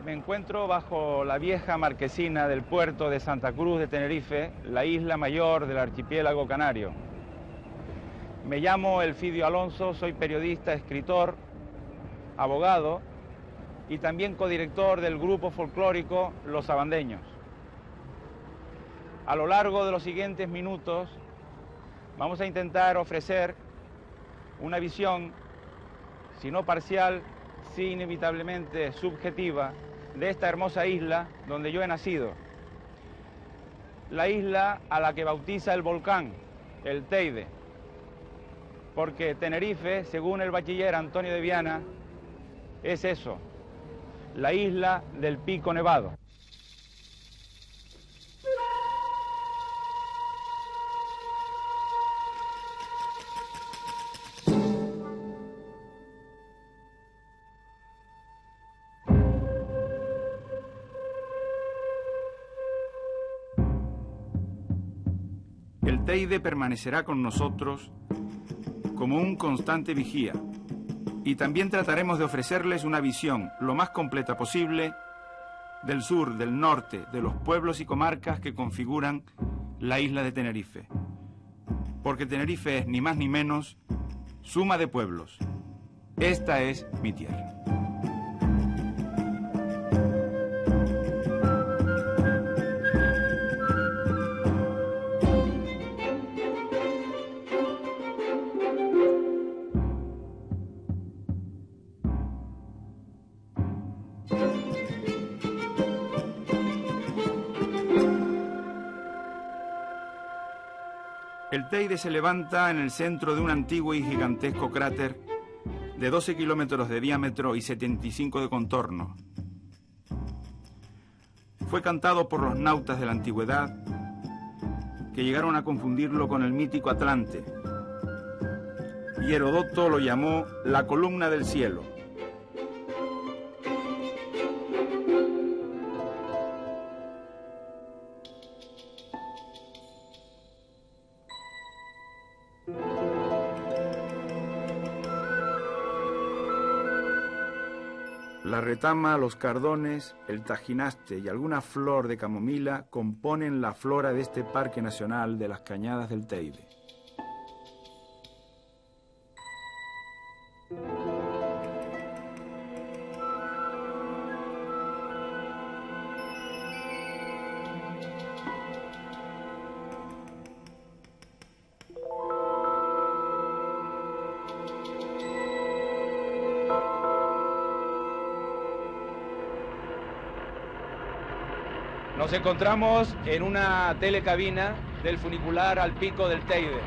Me encuentro bajo la vieja marquesina del puerto de Santa Cruz de Tenerife, la isla mayor del archipiélago canario. Me llamo Elfidio Alonso, soy periodista, escritor, abogado y también codirector del grupo folclórico Los Sabandeños. A lo largo de los siguientes minutos vamos a intentar ofrecer una visión, si no parcial, sí inevitablemente subjetiva, de esta hermosa isla donde yo he nacido. La isla a la que bautiza el volcán, el Teide, porque Tenerife, según el bachiller Antonio de Viana, es eso, la isla del Pico Nevado. El Teide permanecerá con nosotros como un constante vigía y también trataremos de ofrecerles una visión lo más completa posible del sur, del norte, de los pueblos y comarcas que configuran la isla de Tenerife. Porque Tenerife es ni más ni menos suma de pueblos. Esta es mi tierra. El Teide se levanta en el centro de un antiguo y gigantesco cráter de 12 kilómetros de diámetro y 75 de contorno. Fue cantado por los nautas de la antigüedad que llegaron a confundirlo con el mítico Atlante, y Herodoto lo llamó la columna del cielo. La retama, los cardones, el tajinaste y alguna flor de camomila componen la flora de este Parque Nacional de las Cañadas del Teide. Nos encontramos en una telecabina del funicular al Pico del Teide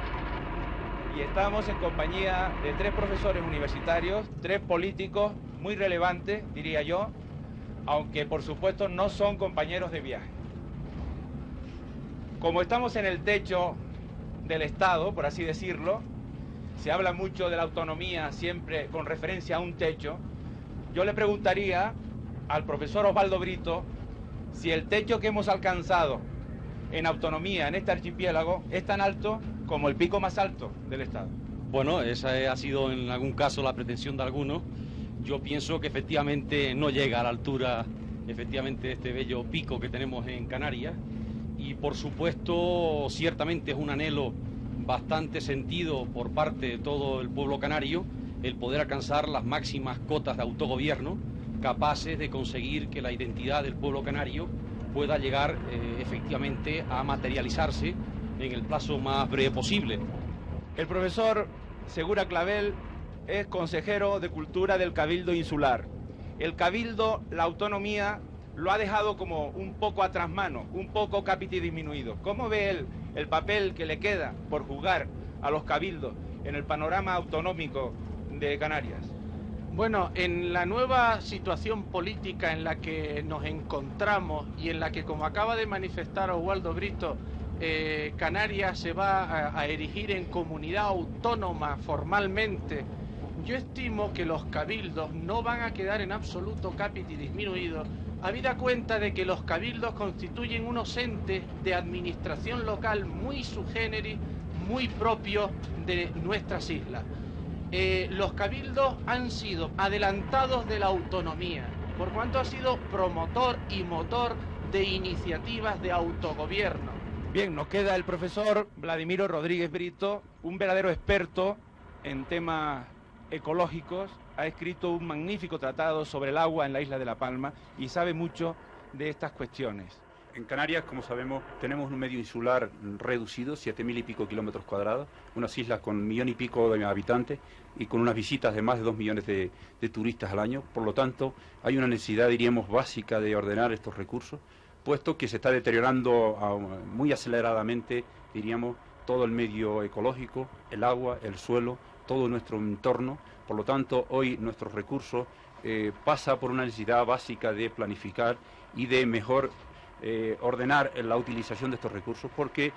y estamos en compañía de 3 profesores universitarios, 3 políticos muy relevantes, diría yo, aunque por supuesto no son compañeros de viaje. Como estamos en el techo del Estado, por así decirlo, se habla mucho de la autonomía siempre con referencia a un techo. Yo le preguntaría al profesor Osvaldo Brito si el techo que hemos alcanzado en autonomía en este archipiélago es tan alto como el pico más alto del Estado. Bueno, esa ha sido en algún caso la pretensión de algunos. Yo pienso que efectivamente no llega a la altura, efectivamente, de este bello pico que tenemos en Canarias. Y por supuesto, ciertamente es un anhelo bastante sentido por parte de todo el pueblo canario el poder alcanzar las máximas cotas de autogobierno capaces de conseguir que la identidad del pueblo canario pueda llegar efectivamente a materializarse en el plazo más breve posible. El profesor Segura Clavel es consejero de Cultura del Cabildo Insular. El Cabildo, la autonomía, lo ha dejado como un poco a trasmano, un poco capiti disminuido. ¿Cómo ve él el papel que le queda por jugar a los cabildos en el panorama autonómico de Canarias? Bueno, en la nueva situación política en la que nos encontramos y en la que, como acaba de manifestar Oswaldo Brito, Canarias se va a erigir en comunidad autónoma formalmente, yo estimo que los cabildos no van a quedar en absoluto capiti disminuidos, habida cuenta de que los cabildos constituyen unos entes de administración local muy sui generis, muy propios de nuestras islas. Los cabildos han sido adelantados de la autonomía, por cuanto ha sido promotor y motor de iniciativas de autogobierno. Bien, nos queda el profesor Vladimiro Rodríguez Brito, un verdadero experto en temas ecológicos, ha escrito un magnífico tratado sobre el agua en la isla de La Palma y sabe mucho de estas cuestiones. En Canarias, como sabemos, tenemos un medio insular reducido, 7.000 y pico kilómetros cuadrados, unas islas con 1 millón y pico de habitantes y con unas visitas de más de 2 millones de turistas al año. Por lo tanto, hay una necesidad, diríamos, básica de ordenar estos recursos, puesto que se está deteriorando muy aceleradamente, diríamos, todo el medio ecológico, el agua, el suelo, todo nuestro entorno. Por lo tanto, hoy nuestros recursos pasa por una necesidad básica de planificar y de mejor ordenar la utilización de estos recursos, porque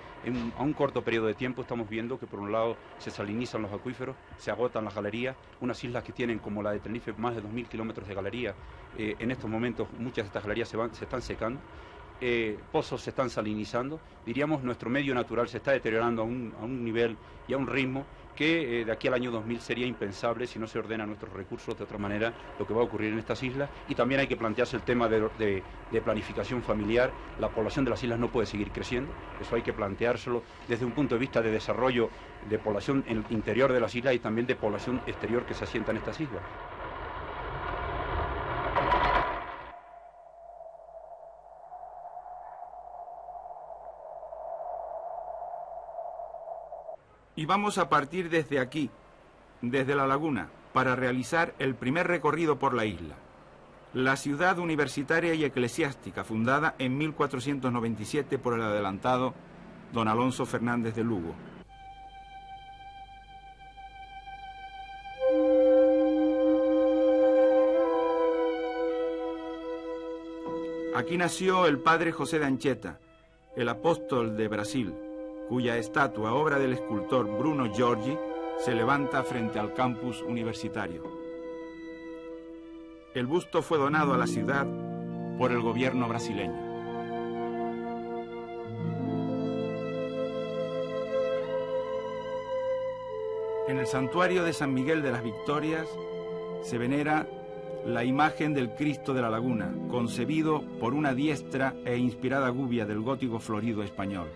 a un corto periodo de tiempo estamos viendo que por un lado se salinizan los acuíferos, se agotan las galerías, unas islas que tienen como la de Tenerife más de 2.000 kilómetros de galería, en estos momentos muchas de estas galerías se están secando, pozos se están salinizando, diríamos nuestro medio natural se está deteriorando a un nivel y a un ritmo que de aquí al año 2000 sería impensable si no se ordenan nuestros recursos de otra manera lo que va a ocurrir en estas islas. Y también hay que plantearse el tema de planificación familiar. La población de las islas no puede seguir creciendo, eso hay que planteárselo desde un punto de vista de desarrollo de población en el interior de las islas y también de población exterior que se asienta en estas islas. Y vamos a partir desde aquí, desde la laguna, para realizar el primer recorrido por la isla. La ciudad universitaria y eclesiástica, fundada en 1497 por el adelantado don Alonso Fernández de Lugo. Aquí nació el padre José de Anchieta, el apóstol de Brasil, cuya estatua, obra del escultor Bruno Giorgi, se levanta frente al campus universitario. El busto fue donado a la ciudad por el gobierno brasileño. En el santuario de San Miguel de las Victorias se venera la imagen del Cristo de la Laguna, concebido por una diestra e inspirada gubia del gótico florido español.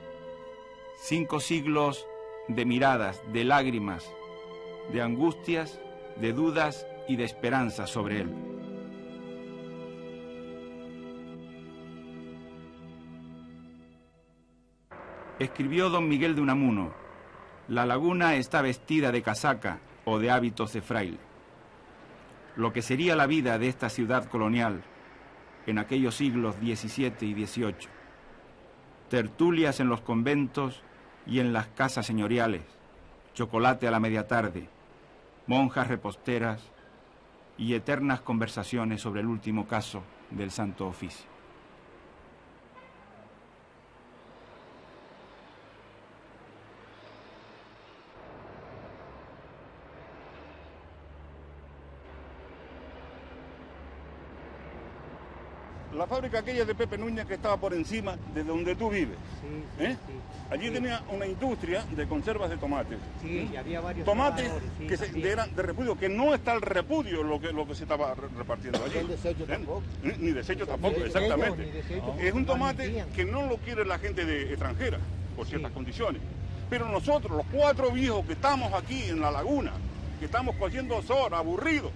5 siglos de miradas, de lágrimas, de angustias, de dudas y de esperanza sobre él. Escribió don Miguel de Unamuno: la laguna está vestida de casaca o de hábitos de fraile. Lo que sería la vida de esta ciudad colonial en aquellos siglos XVII y XVIII. Tertulias en los conventos y en las casas señoriales, chocolate a la media tarde, monjas reposteras y eternas conversaciones sobre el último caso del Santo Oficio. la fábrica aquella de Pepe Núñez que estaba por encima de donde tú vives. Sí, ¿Eh? sí. Allí Sí. tenía una industria de conservas de tomates. Sí, y había varios Tomates trabajadores, sí, que también. eran de repudio, que no está el repudio lo que se estaba repartiendo allí. No desecho tampoco. Ni desecho tampoco, Ni desecho, exactamente. ni desecho, Es un no tomate limpian. que no lo quiere la gente extranjera, por Sí. ciertas condiciones. Pero nosotros, los 4 viejos que estamos aquí en la laguna, que estamos cogiendo sol, aburridos,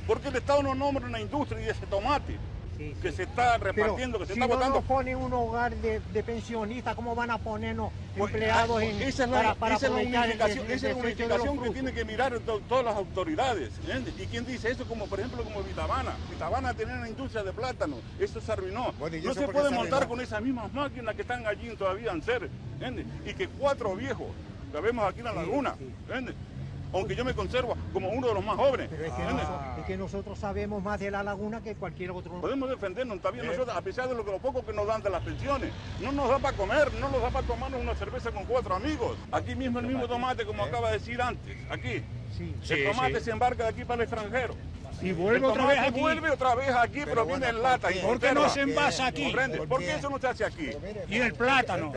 porque el Estado no nombra una industria de ese tomate Sí, que sí. se está Pero repartiendo, que se si está no botando. nos ponen un hogar de pensionistas, ¿cómo van a ponernos Pues, empleados esa es para la aprovechar el unificación, desecho esa es la de los unificación que frutos? tienen que mirar todas las autoridades. ¿Entiendes? ¿Y quién dice eso? Como por ejemplo como Vitabana. Vitabana tenía una industria de plátano, eso se arruinó. Bueno, ¿y No eso se por qué puede se montar arruinó? con esas mismas máquinas que están allí todavía en ser. ¿Entiendes? Y que 4 viejos que vemos aquí en la laguna. sí. ¿Entiendes? Aunque yo me conservo como uno de los más jóvenes. Pero es que, ¿entiendes? es que nosotros sabemos más de la laguna que cualquier otro. Podemos defendernos también nosotros, a pesar de lo poco que nos dan de las pensiones. No nos da para comer, no nos da para tomarnos una cerveza con 4 amigos. Aquí mismo el mismo tomate, como acaba de decir antes, aquí. Sí. El tomate se embarca de aquí para el extranjero. Y vuelve El otra vez tomate aquí. vuelve otra vez aquí, pero bueno, viene en ¿por lata. qué? y ¿Por qué conserva. no se envasa aquí? ¿Comprende? ¿Por qué eso no se hace aquí? Pero mire, Y el plátano.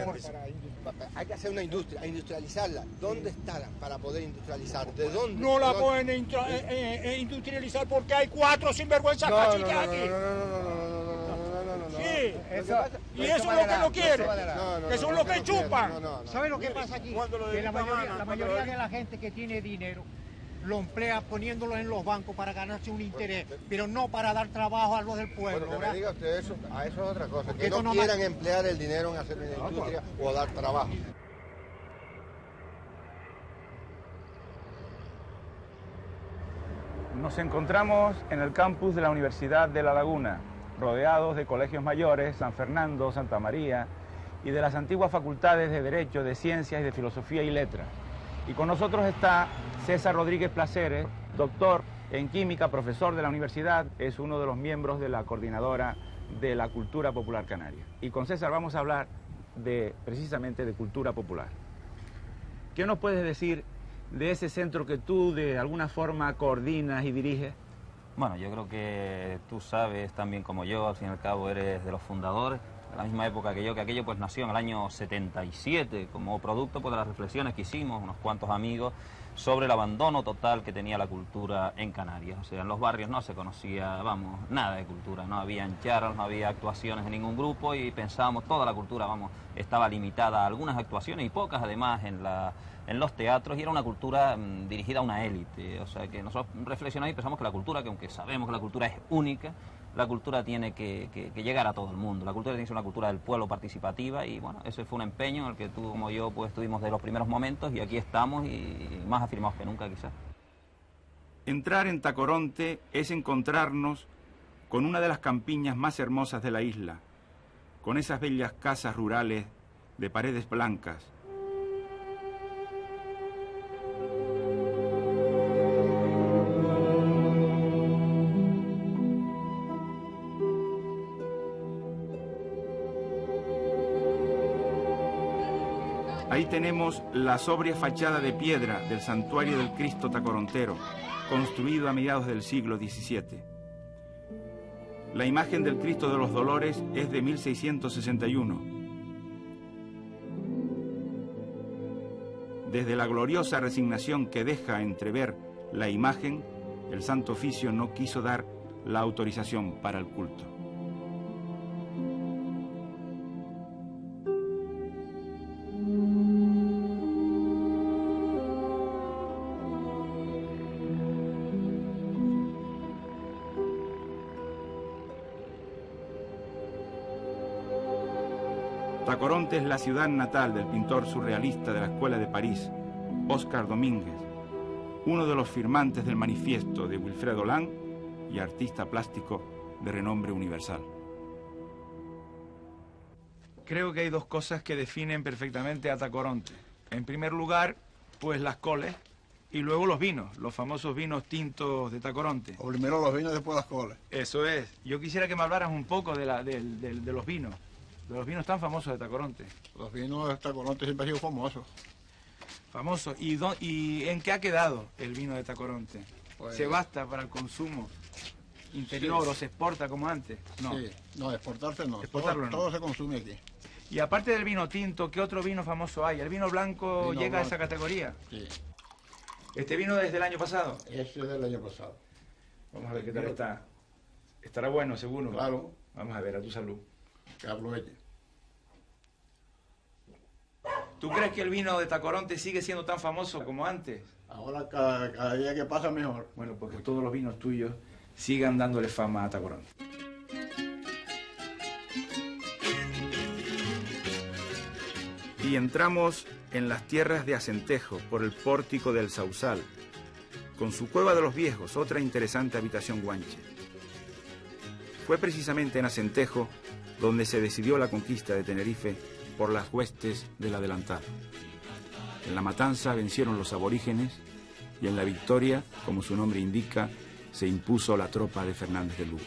hay que hacer una industria, industrializarla. ¿Dónde está para poder industrializar? ¿De dónde? No la ¿Dónde? pueden industrializar porque hay 4 sinvergüenzas No, no, no, cachitas no, aquí. no. Sí. Eso- Y eso es lo que no quieren. No, Que son no, los no, que no, chupan. no. ¿Sabe lo que pasa aquí? cuando lo de Que la Vitamana, mayoría de la gente que tiene dinero lo emplea poniéndolo en los bancos para ganarse un interés, pero no para dar trabajo a los del pueblo. Bueno, que me ¿verdad? diga usted eso, a eso es otra cosa. Porque Que esto no no quieran emplear el dinero en hacer una industria o dar trabajo. Nos encontramos en el campus de la Universidad de La Laguna, rodeados de colegios mayores, San Fernando, Santa María, y de las antiguas facultades de Derecho, de Ciencias y de Filosofía y Letras. Y con nosotros está César Rodríguez Placeres, doctor en Química, profesor de la universidad, es uno de los miembros de la coordinadora de la Cultura Popular Canaria. Y con César vamos a hablar precisamente de cultura popular. ¿Qué nos puedes decir de ese centro que tú de alguna forma coordinas y diriges? Bueno, yo creo que tú sabes también como yo, al fin y al cabo eres de los fundadores, a la misma época que yo, que aquello pues nació en el año 77 como producto pues, de las reflexiones que hicimos unos cuantos amigos sobre el abandono total que tenía la cultura en Canarias. O sea, en los barrios no se conocía, vamos, nada de cultura, no había charlas, no había actuaciones de ningún grupo y pensábamos toda la cultura, vamos, estaba limitada a algunas actuaciones y pocas además en los teatros y era una cultura dirigida a una élite. O sea, que nosotros reflexionamos y pensamos que la cultura, que aunque sabemos que la cultura es única, la cultura tiene que llegar a todo el mundo. La cultura tiene que ser una cultura del pueblo participativa y bueno, ese fue un empeño en el que tú como yo pues estuvimos de los primeros momentos y aquí estamos y más afirmados que nunca quizás. Entrar en Tacoronte es encontrarnos con una de las campiñas más hermosas de la isla, con esas bellas casas rurales de paredes blancas. Ahí tenemos la sobria fachada de piedra del santuario del Cristo Tacorontero, construido a mediados del siglo XVII. La imagen del Cristo de los Dolores es de 1661. Desde la gloriosa resignación que deja entrever la imagen, el Santo Oficio no quiso dar la autorización para el culto. Tacoronte es la ciudad natal del pintor surrealista de la Escuela de París, Óscar Domínguez, uno de los firmantes del manifiesto de Wilfredo Lang y artista plástico de renombre universal. Creo que hay dos cosas que definen perfectamente a Tacoronte. En primer lugar, pues las coles y luego los vinos, los famosos vinos tintos de Tacoronte. O primero los vinos, después las coles. Eso es. Yo quisiera que me hablaras un poco de los vinos. De los vinos tan famosos de Tacoronte. Los vinos de Tacoronte siempre han sido famosos. Famosos. ¿Y en qué ha quedado el vino de Tacoronte? Pues, ¿Se basta para el consumo? interior Sí. o se exporta como antes? No. Sí, no, exportarse no. Exportarlo todo, no. todo se consume aquí. Y aparte del vino tinto, ¿qué otro vino famoso hay? ¿El vino blanco Vino llega a blanco. esa categoría? Sí, ¿Este vino desde el año pasado? ese es del año pasado. Vamos a ver qué tal está. Estará bueno, seguro. Claro, Vamos a ver, a tu salud. que aproveche. ¿Tú crees que el vino de Tacoronte sigue siendo tan famoso como antes? Ahora cada día que pasa mejor. Bueno, pues que todos los vinos tuyos sigan dándole fama a Tacoronte. Y entramos en las tierras de Acentejo por el pórtico del Sausal, con su Cueva de los Viejos, otra interesante habitación guanche. Fue precisamente en Acentejo donde se decidió la conquista de Tenerife por las huestes del adelantado. En la matanza vencieron los aborígenes y en la victoria, como su nombre indica, se impuso la tropa de Fernández de Lugo.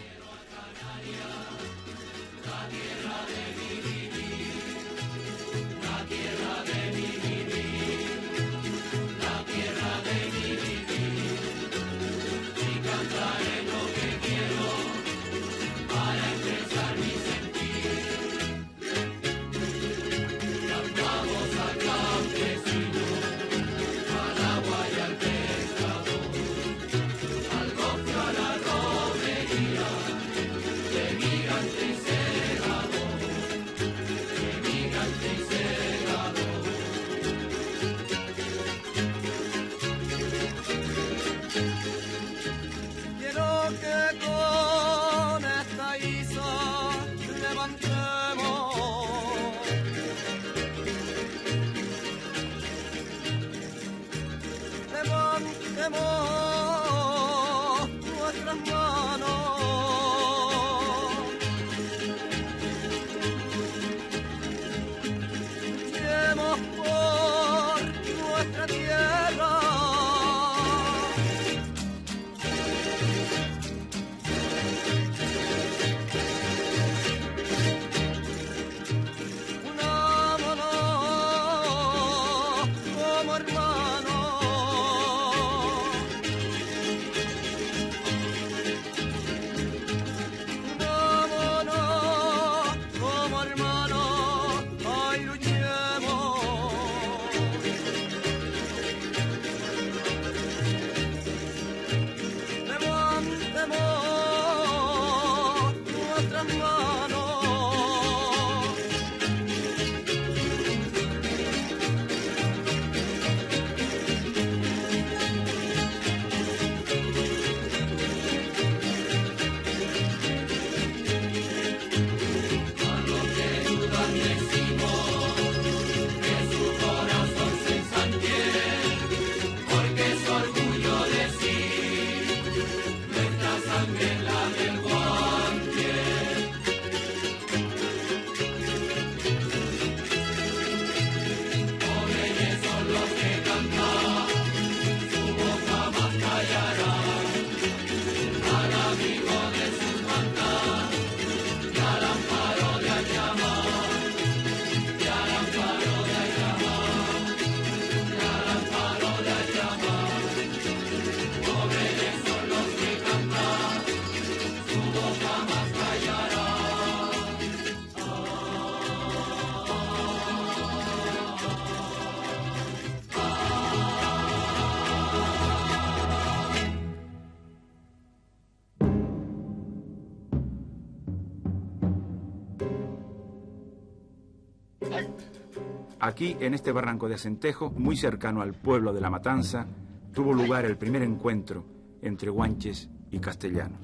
Aquí, en este barranco de Acentejo, muy cercano al pueblo de La Matanza, tuvo lugar el primer encuentro entre guanches y castellanos.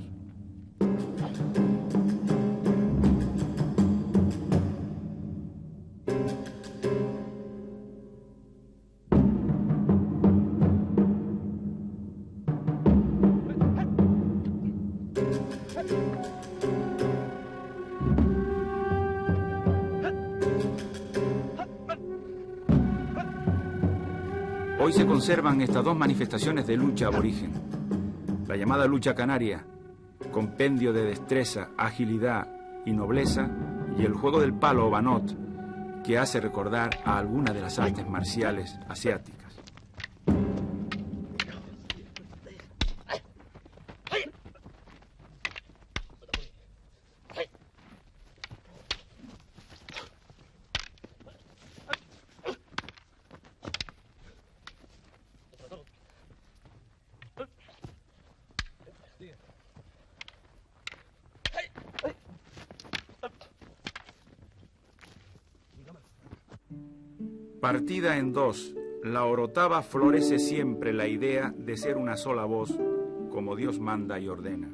Hoy se conservan estas dos manifestaciones de lucha aborigen. La llamada lucha canaria, compendio de destreza, agilidad y nobleza, y el juego del palo o banot, que hace recordar a alguna de las artes marciales asiáticas. Partida en dos, la orotava florece siempre la idea de ser una sola voz, como Dios manda y ordena.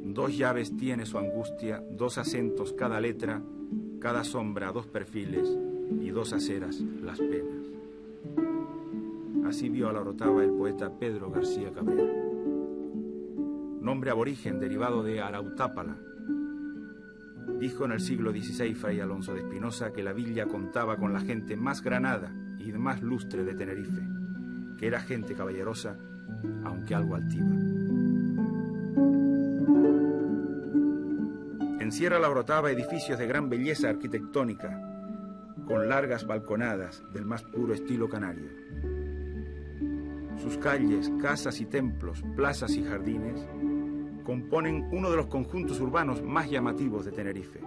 Dos llaves tiene su angustia, dos acentos cada letra, cada sombra dos perfiles y dos aceras las penas. Así vio a la orotava el poeta Pedro García Cabrera. Nombre aborigen derivado de Arautápala. Dijo en el siglo XVI Fray Alonso de Espinosa que la villa contaba con la gente más granada y más lustre de Tenerife, que era gente caballerosa, aunque algo altiva. Encierra la orotava edificios de gran belleza arquitectónica, con largas balconadas del más puro estilo canario. Sus calles, casas y templos, plazas y jardines componen uno de los conjuntos urbanos más llamativos de Tenerife.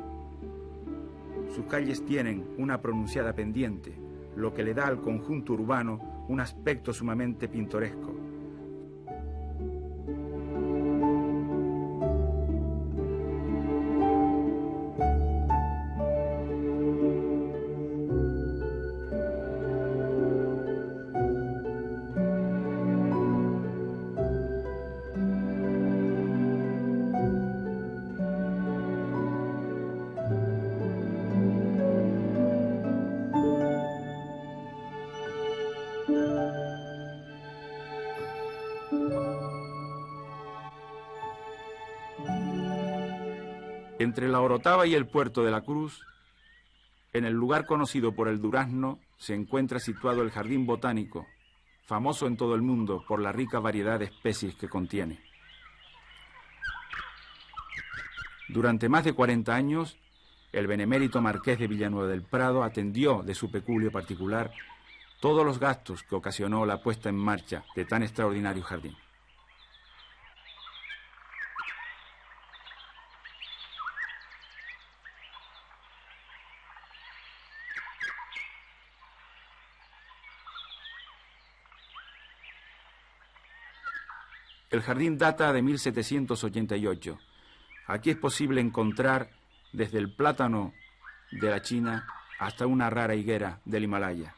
Sus calles tienen una pronunciada pendiente, lo que le da al conjunto urbano un aspecto sumamente pintoresco. Entre la orotava y el puerto de la Cruz, en el lugar conocido por el durazno, se encuentra situado el jardín botánico, famoso en todo el mundo por la rica variedad de especies que contiene. Durante más de 40 años, el benemérito marqués de Villanueva del Prado atendió de su peculio particular todos los gastos que ocasionó la puesta en marcha de tan extraordinario jardín. El jardín data de 1788. Aquí es posible encontrar desde el plátano de la China hasta una rara higuera del Himalaya.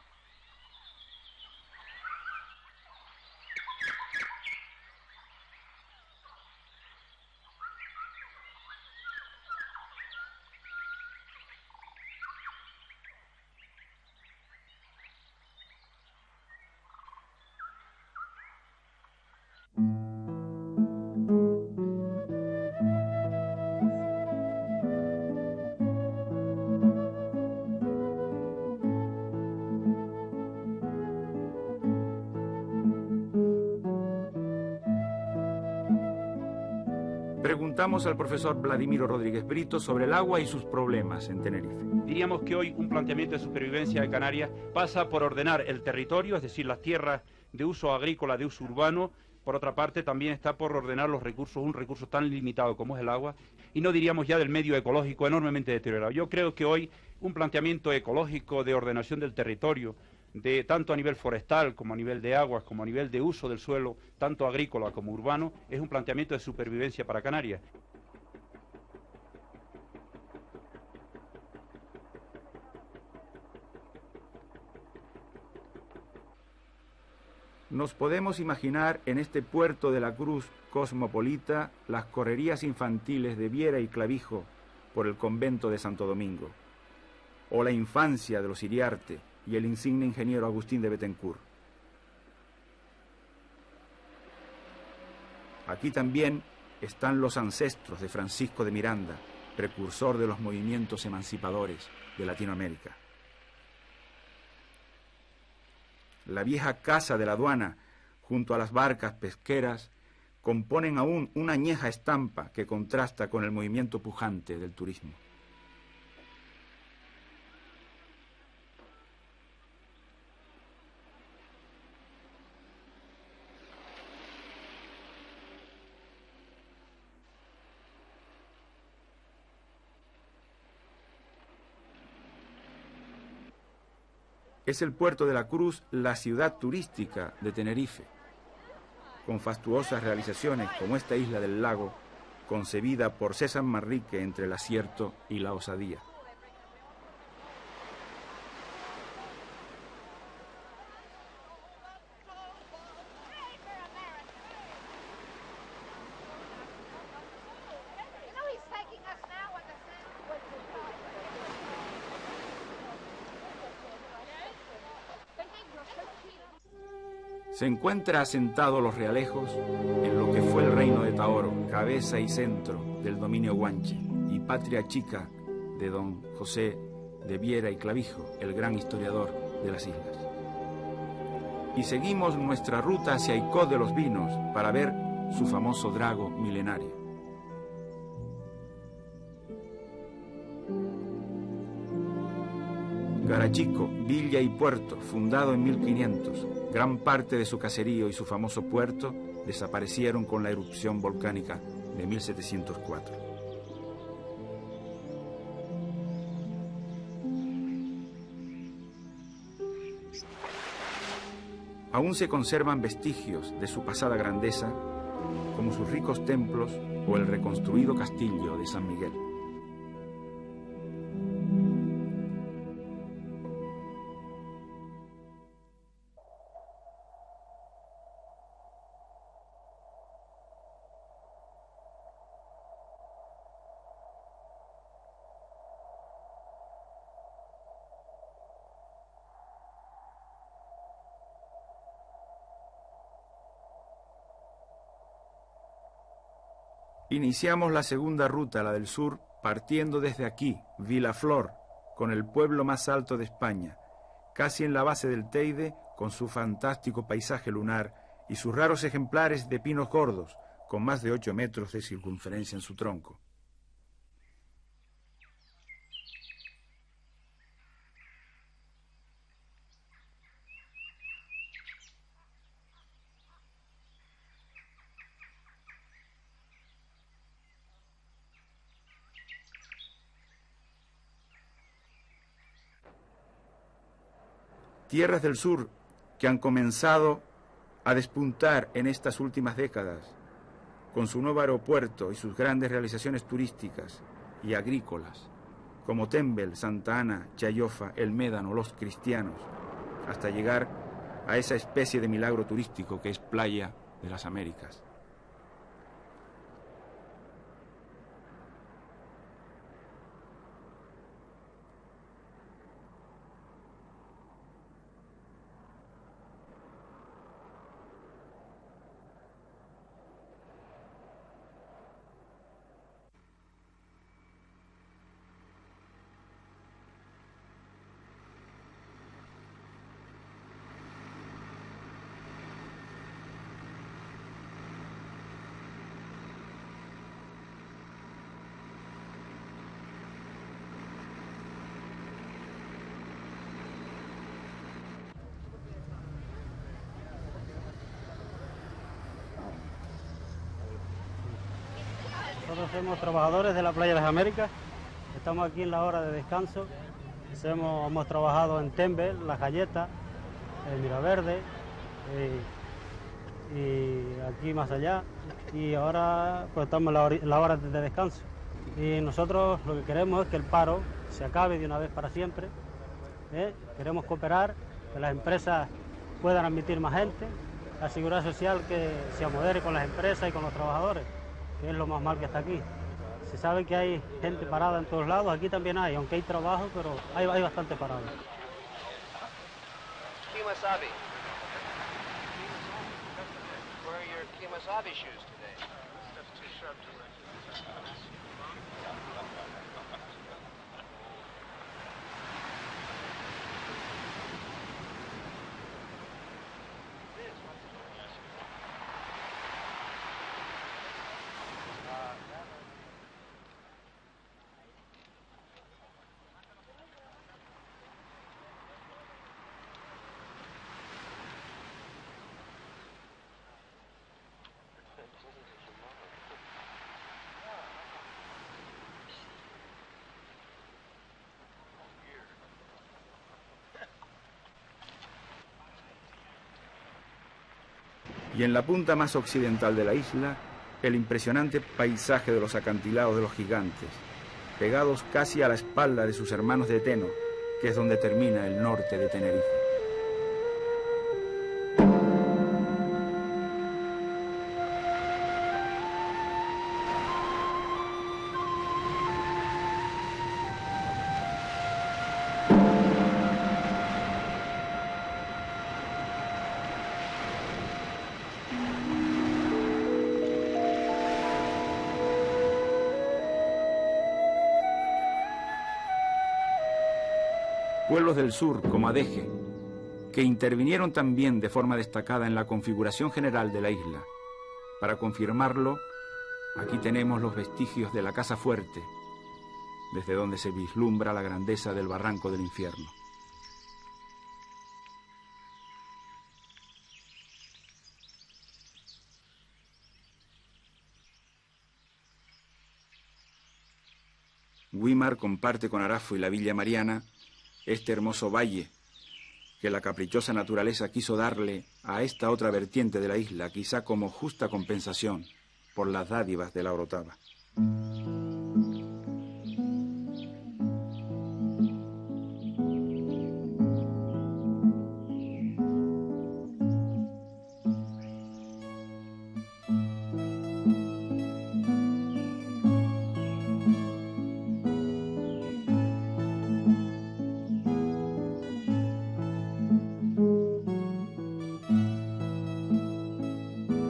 Preguntamos al profesor Vladimiro Rodríguez Brito sobre el agua y sus problemas en Tenerife. Diríamos que hoy un planteamiento de supervivencia de Canarias pasa por ordenar el territorio, es decir, las tierras de uso agrícola, de uso urbano. Por otra parte, también está por ordenar los recursos, un recurso tan limitado como es el agua, y no diríamos ya del medio ecológico enormemente deteriorado. Yo creo que hoy un planteamiento ecológico de ordenación del territorio, de tanto a nivel forestal como a nivel de aguas, como a nivel de uso del suelo, tanto agrícola como urbano, es un planteamiento de supervivencia para Canarias. Nos podemos imaginar en este puerto de la Cruz cosmopolita las correrías infantiles de Viera y Clavijo por el convento de Santo Domingo, o la infancia de los Iriarte y el insigne ingeniero Agustín de Bettencourt. Aquí también están los ancestros de Francisco de Miranda, precursor de los movimientos emancipadores de Latinoamérica. La vieja casa de la aduana, junto a las barcas pesqueras, componen aún una añeja estampa que contrasta con el movimiento pujante del turismo. Es el puerto de la Cruz la ciudad turística de Tenerife, con fastuosas realizaciones como esta isla del lago, concebida por César Manrique entre el acierto y la osadía. Se encuentra asentado Los Realejos en lo que fue el reino de Taoro, cabeza y centro del dominio guanche y patria chica de don José de Viera y Clavijo, el gran historiador de las islas. Y seguimos nuestra ruta hacia Icod de los Vinos para ver su famoso drago milenario. Garachico, villa y puerto, fundado en 1500. Gran parte de su caserío y su famoso puerto desaparecieron con la erupción volcánica de 1704. Aún se conservan vestigios de su pasada grandeza, como sus ricos templos o el reconstruido castillo de San Miguel. Iniciamos la segunda ruta, la del sur, partiendo desde aquí, Vilaflor, con el pueblo más alto de España, casi en la base del Teide, con su fantástico paisaje lunar y sus raros ejemplares de pinos gordos, con más de 8 metros de circunferencia en su tronco. Tierras del sur que han comenzado a despuntar en estas últimas décadas, con su nuevo aeropuerto y sus grandes realizaciones turísticas y agrícolas, como Tembel, Santa Ana, Chayofa, El Médano, Los Cristianos, hasta llegar a esa especie de milagro turístico que es Playa de las Américas. Nosotros somos trabajadores de la Playa de las Américas, estamos aquí en la hora de descanso, hemos trabajado en Tembel, Las Galletas, en Miraverde y aquí más allá, y ahora pues estamos en la hora de descanso. Y nosotros lo que queremos es que el paro se acabe de una vez para siempre, queremos cooperar, que las empresas puedan admitir más gente, la seguridad social que se amodere con las empresas y con los trabajadores, que es lo más mal que está aquí. Se sabe que hay gente parada en todos lados, aquí también hay, aunque hay trabajo, pero hay bastante parado. Kemosabe. Where are your Kemosabe shoes today? That's too sharp to wear. Y en la punta más occidental de la isla, el impresionante paisaje de los acantilados de los Gigantes, pegados casi a la espalda de sus hermanos de Teno, que es donde termina el norte de Tenerife. Pueblos del sur, como Adeje, que intervinieron también de forma destacada en la configuración general de la isla. Para confirmarlo, aquí tenemos los vestigios de la Casa Fuerte, desde donde se vislumbra la grandeza del Barranco del Infierno. Güímar comparte con Arafo y la Villa Mariana este hermoso valle que la caprichosa naturaleza quiso darle a esta otra vertiente de la isla, quizá como justa compensación por las dádivas de la Orotava.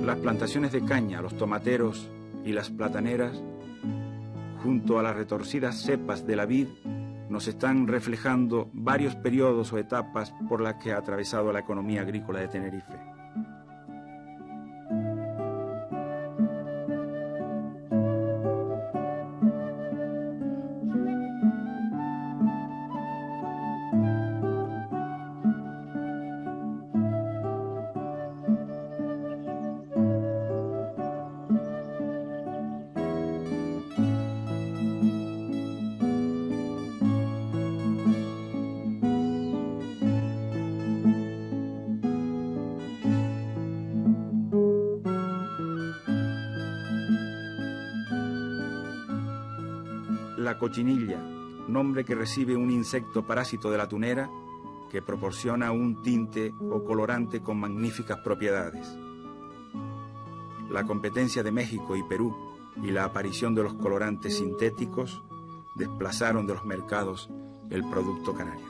Las plantaciones de caña, los tomateros y las plataneras, junto a las retorcidas cepas de la vid, nos están reflejando varios periodos o etapas por las que ha atravesado la economía agrícola de Tenerife. La cochinilla, nombre que recibe un insecto parásito de la tunera que proporciona un tinte o colorante con magníficas propiedades. La competencia de México y Perú y la aparición de los colorantes sintéticos desplazaron de los mercados el producto canario.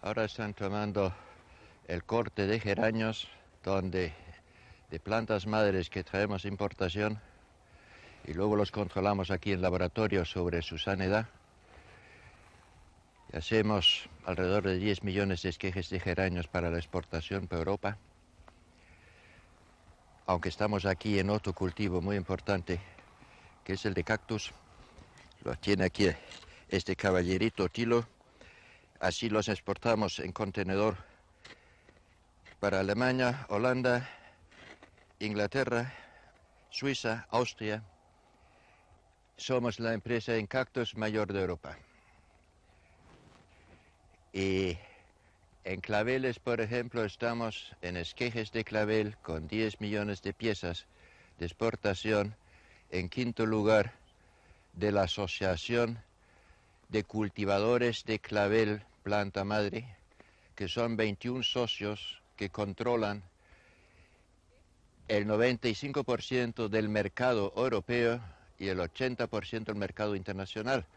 Ahora están tomando el corte de geranios, donde de plantas madres que traemos de importación y luego los controlamos aquí en laboratorio sobre su sanidad. Y hacemos alrededor de 10 millones de esquejes de geranios para la exportación para Europa. Aunque estamos aquí en otro cultivo muy importante, que es el de cactus. Lo tiene aquí este caballerito Tilo. Así los exportamos en contenedor para Alemania, Holanda, Inglaterra, Suiza, Austria. Somos la empresa en cactus mayor de Europa. Y en claveles, por ejemplo, estamos en esquejes de clavel con 10 millones de piezas de exportación, en quinto lugar de la Asociación de Cultivadores de Clavel Planta Madre, que son 21 socios que controlan el 95% del mercado europeo y el 80% del mercado internacional.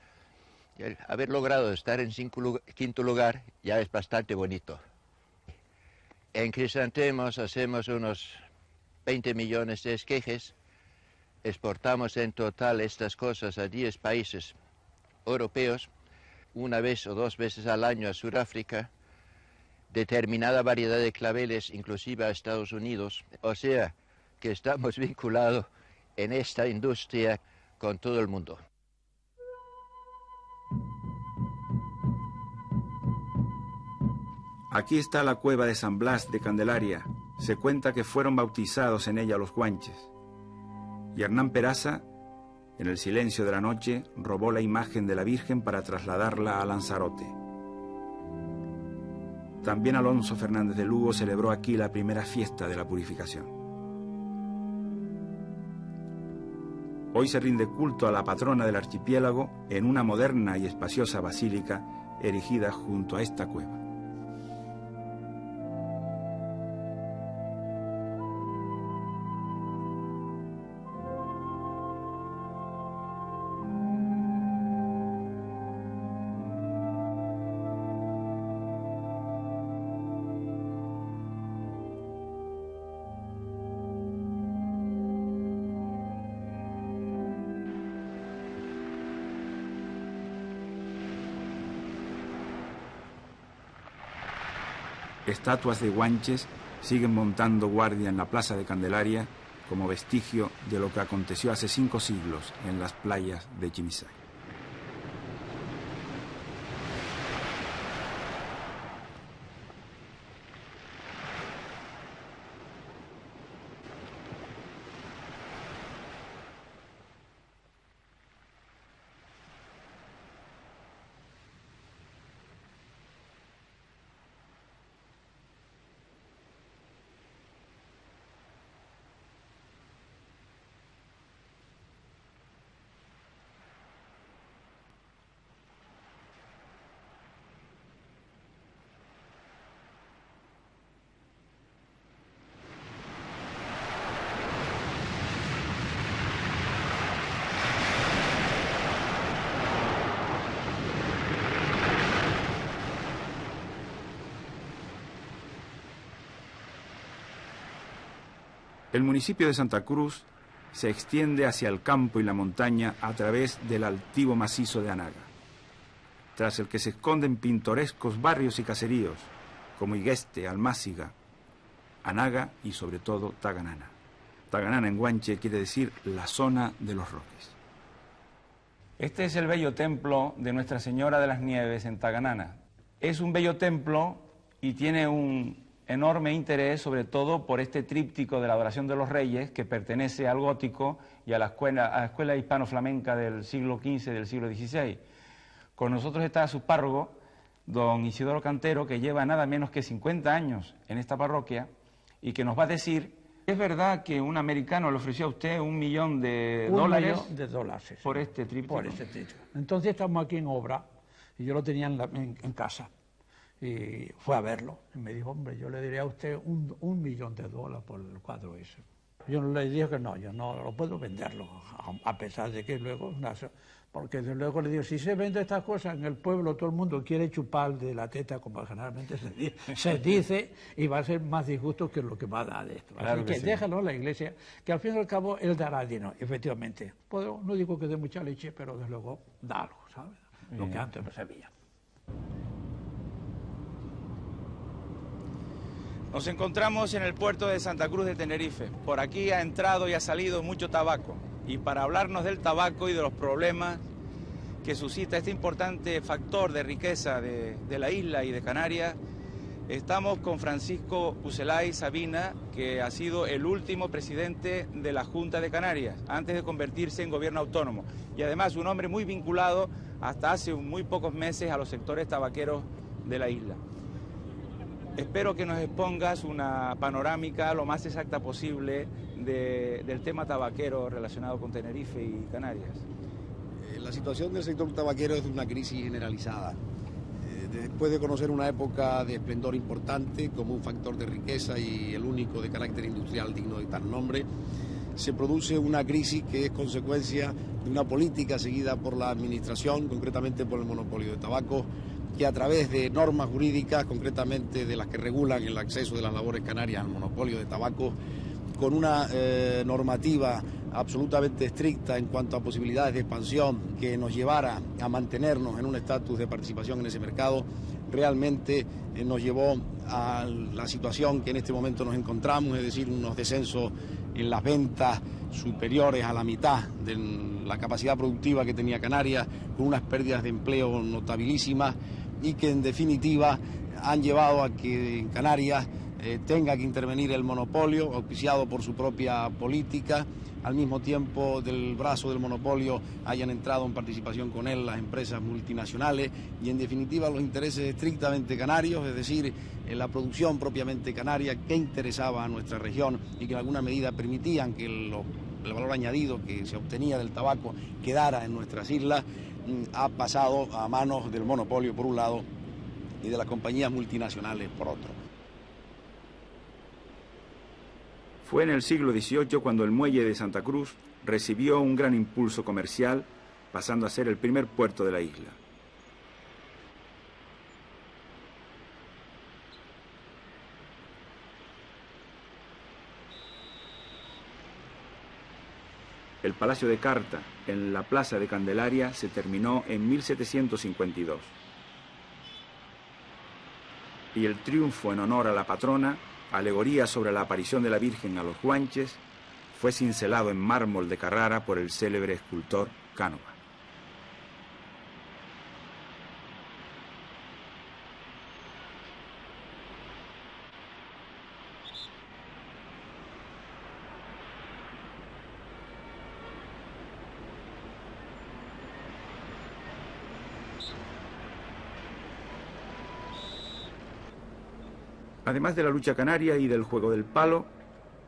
Y el haber logrado estar en quinto lugar ya es bastante bonito. En crisantemos hacemos unos 20 millones de esquejes. Exportamos en total estas cosas a 10 países europeos, una vez o dos veces al año a Sudáfrica, determinada variedad de claveles, inclusive a Estados Unidos. O sea, que estamos vinculados en esta industria con todo el mundo. Aquí está la cueva de San Blas de Candelaria. Se cuenta que fueron bautizados en ella los guanches. Y Hernán Peraza, en el silencio de la noche, robó la imagen de la Virgen para trasladarla a Lanzarote. También Alonso Fernández de Lugo celebró aquí la primera fiesta de la purificación. Hoy se rinde culto a la patrona del archipiélago en una moderna y espaciosa basílica erigida junto a esta cueva. estatuas de guanches siguen montando guardia en la plaza de Candelaria como vestigio de lo que aconteció hace 5 siglos en las playas de Chimisay. El municipio de Santa Cruz se extiende hacia el campo y la montaña a través del altivo macizo de Anaga, tras el que se esconden pintorescos barrios y caseríos como Igueste, Almáciga, Anaga y sobre todo Taganana. Taganana en guanche quiere decir la zona de los roques. Este es el bello templo de Nuestra Señora de las Nieves en Taganana. Es un bello templo y tiene un enorme interés, sobre todo por este tríptico de la adoración de los reyes, que pertenece al gótico y a la escuela hispano-flamenca del siglo XV y del siglo XVI. Con nosotros está su párroco, don Isidoro Cantero, que lleva nada menos que 50 años en esta parroquia y que nos va a decir, ¿es verdad que un americano le ofreció a usted $1 millón de dólares? $1 millón, sí, por este tríptico. Por este tríptico. Entonces estamos aquí en obra y yo lo tenía en casa. Y fue a verlo y me dijo, hombre, yo le diría a usted $1 millón por el cuadro ese. Yo le dije que no, yo no lo puedo venderlo, a pesar de que luego, porque luego le digo, si se vende estas cosas en el pueblo, todo el mundo quiere chupar de la teta, como generalmente se dice, y va a ser más disgusto que lo que va a dar esto. Claro Así que sí. déjalo a la iglesia, que al fin y al cabo él dará el dinero, efectivamente. No digo que dé mucha leche, pero desde luego da algo, ¿sabes? Lo que antes no se veía. Nos encontramos en el puerto de Santa Cruz de Tenerife. Por aquí ha entrado y ha salido mucho tabaco. Y para hablarnos del tabaco y de los problemas que suscita este importante factor de riqueza de la isla y de Canarias, estamos con Francisco Ucelay Sabina, que ha sido el último presidente de la Junta de Canarias, antes de convertirse en gobierno autónomo. Y además un hombre muy vinculado hasta hace muy pocos meses a los sectores tabaqueros de la isla. Espero que nos expongas una panorámica lo más exacta posible del tema tabaquero relacionado con Tenerife y Canarias. La situación del sector tabaquero es de una crisis generalizada. Después de conocer una época de esplendor importante como un factor de riqueza y el único de carácter industrial digno de tal nombre, se produce una crisis que es consecuencia de una política seguida por la administración, concretamente por el monopolio de tabaco, que a través de normas jurídicas, concretamente de las que regulan el acceso de las labores canarias al monopolio de tabaco, con una normativa absolutamente estricta en cuanto a posibilidades de expansión que nos llevara a mantenernos en un estatus de participación en ese mercado, realmente nos llevó a la situación que en este momento nos encontramos, es decir, unos descensos en las ventas superiores a la mitad de la capacidad productiva que tenía Canarias, con unas pérdidas de empleo notabilísimas y que en definitiva han llevado a que en Canarias tenga que intervenir el monopolio, auspiciado por su propia política. Al mismo tiempo del brazo del monopolio hayan entrado en participación con él las empresas multinacionales y en definitiva los intereses estrictamente canarios, es decir, la producción propiamente canaria que interesaba a nuestra región y que en alguna medida permitían que el valor añadido que se obtenía del tabaco quedara en nuestras islas, ha pasado a manos del monopolio por un lado y de las compañías multinacionales por otro. Fue en el siglo XVIII cuando el muelle de Santa Cruz recibió un gran impulso comercial, pasando a ser el primer puerto de la isla. El Palacio de Carta, en la Plaza de Candelaria, se terminó en 1752. y el triunfo en honor a la patrona, alegoría sobre la aparición de la Virgen a los Guanches, fue cincelado en mármol de Carrara por el célebre escultor Cánova. Además de la lucha canaria y del juego del palo,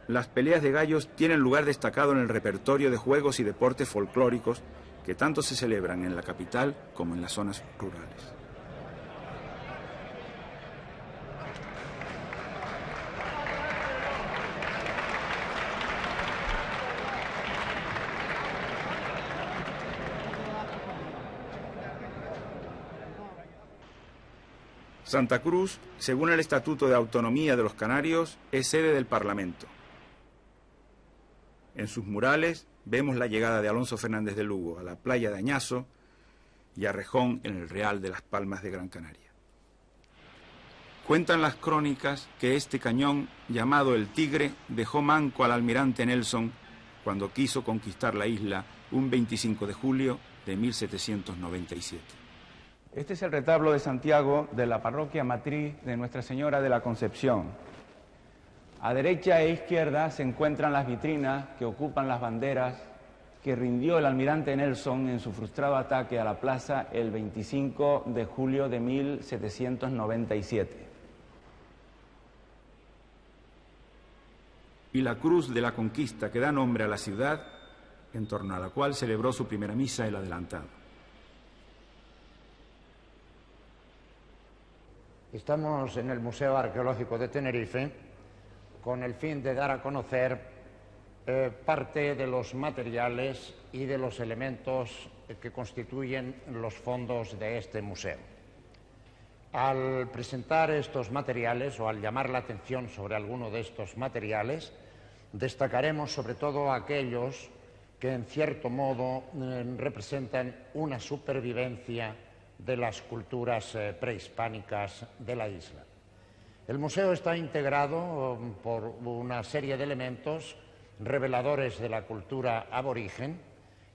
las peleas de gallos tienen lugar destacado en el repertorio de juegos y deportes folclóricos que tanto se celebran en la capital como en las zonas rurales. Santa Cruz, según el Estatuto de Autonomía de los Canarios, es sede del Parlamento. En sus murales vemos la llegada de Alonso Fernández de Lugo a la playa de Añazo y a Rejón en el Real de las Palmas de Gran Canaria. Cuentan las crónicas que este cañón, llamado el Tigre, dejó manco al almirante Nelson cuando quiso conquistar la isla un 25 de julio de 1797. Este es el retablo de Santiago de la parroquia matriz de Nuestra Señora de la Concepción. A derecha e izquierda se encuentran las vitrinas que ocupan las banderas que rindió el almirante Nelson en su frustrado ataque a la plaza el 25 de julio de 1797. Y la cruz de la conquista que da nombre a la ciudad, en torno a la cual celebró su primera misa el adelantado. Estamos en el Museo Arqueológico de Tenerife con el fin de dar a conocer parte de los materiales y de los elementos que constituyen los fondos de este museo. Al presentar estos materiales o al llamar la atención sobre alguno de estos materiales, destacaremos sobre todo aquellos que en cierto modo representan una supervivencia de las culturas prehispánicas de la isla. El museo está integrado por una serie de elementos reveladores de la cultura aborigen,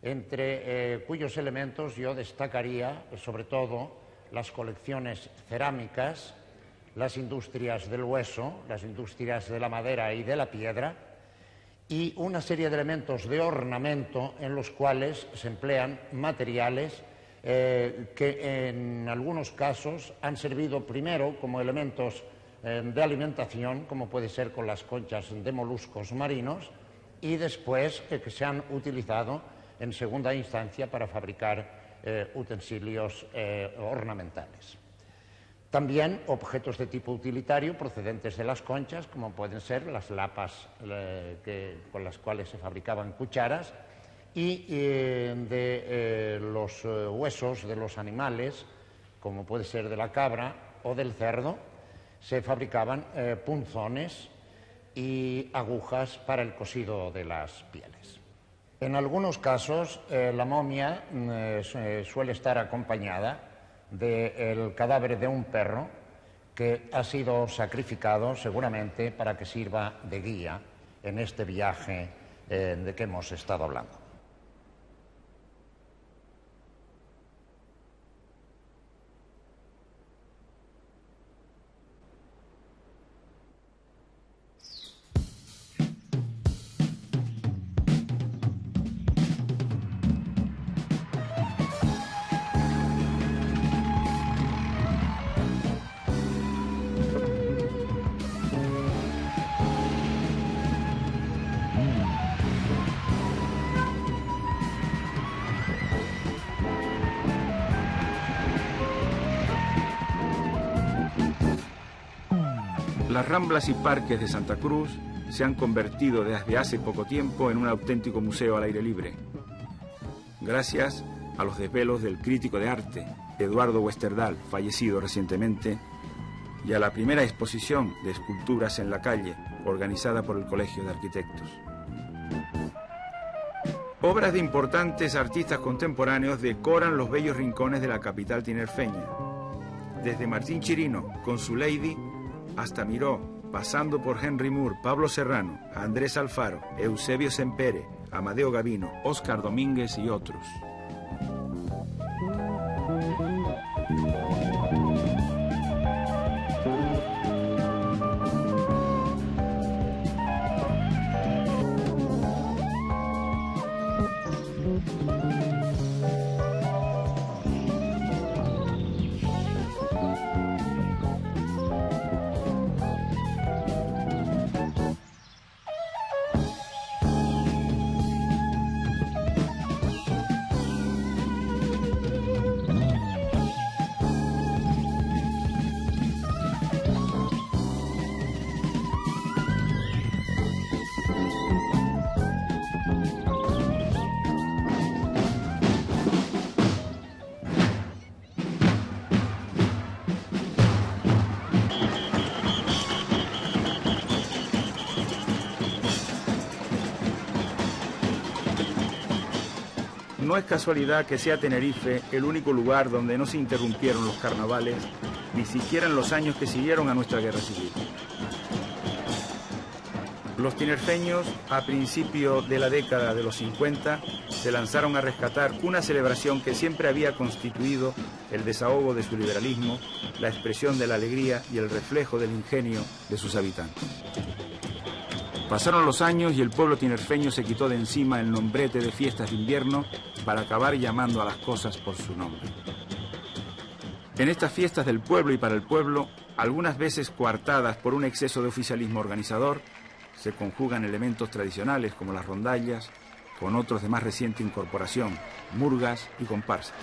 entre cuyos elementos yo destacaría sobre todo las colecciones cerámicas, las industrias del hueso, las industrias de la madera y de la piedra, y una serie de elementos de ornamento en los cuales se emplean materiales que en algunos casos han servido primero como elementos de alimentación, como puede ser con las conchas de moluscos marinos, y después que se han utilizado en segunda instancia para fabricar utensilios ornamentales. También objetos de tipo utilitario procedentes de las conchas, como pueden ser las lapas con las cuales se fabricaban cucharas, y de los huesos de los animales, como puede ser de la cabra o del cerdo, se fabricaban punzones y agujas para el cosido de las pieles. En algunos casos la momia suele estar acompañada del cadáver de un perro que ha sido sacrificado seguramente para que sirva de guía en este viaje de que hemos estado hablando. Las ramblas y parques de Santa Cruz se han convertido desde hace poco tiempo en un auténtico museo al aire libre, gracias a los desvelos del crítico de arte Eduardo Westerdal, fallecido recientemente, y a la primera exposición de esculturas en la calle, organizada por el Colegio de Arquitectos. Obras de importantes artistas contemporáneos decoran los bellos rincones de la capital tinerfeña. Desde Martín Chirino con su Lady hasta Miró, pasando por Henry Moore, Pablo Serrano, Andrés Alfaro, Eusebio Sempere, Amadeo Gavino, Óscar Domínguez y otros. No es casualidad que sea Tenerife el único lugar donde no se interrumpieron los carnavales, ni siquiera en los años que siguieron a nuestra guerra civil. Los tinerfeños, a principio de la década de los 50, se lanzaron a rescatar una celebración que siempre había constituido el desahogo de su liberalismo, la expresión de la alegría y el reflejo del ingenio de sus habitantes. Pasaron los años y el pueblo tinerfeño se quitó de encima el nombrete de fiestas de invierno para acabar llamando a las cosas por su nombre. En estas fiestas del pueblo y para el pueblo, algunas veces coartadas por un exceso de oficialismo organizador, se conjugan elementos tradicionales como las rondallas, con otros de más reciente incorporación, murgas y comparsas.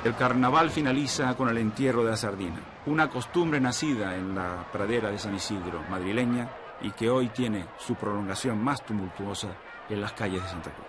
El carnaval finaliza con el entierro de la sardina, una costumbre nacida en la pradera de San Isidro madrileña y que hoy tiene su prolongación más tumultuosa en las calles de Santa Cruz.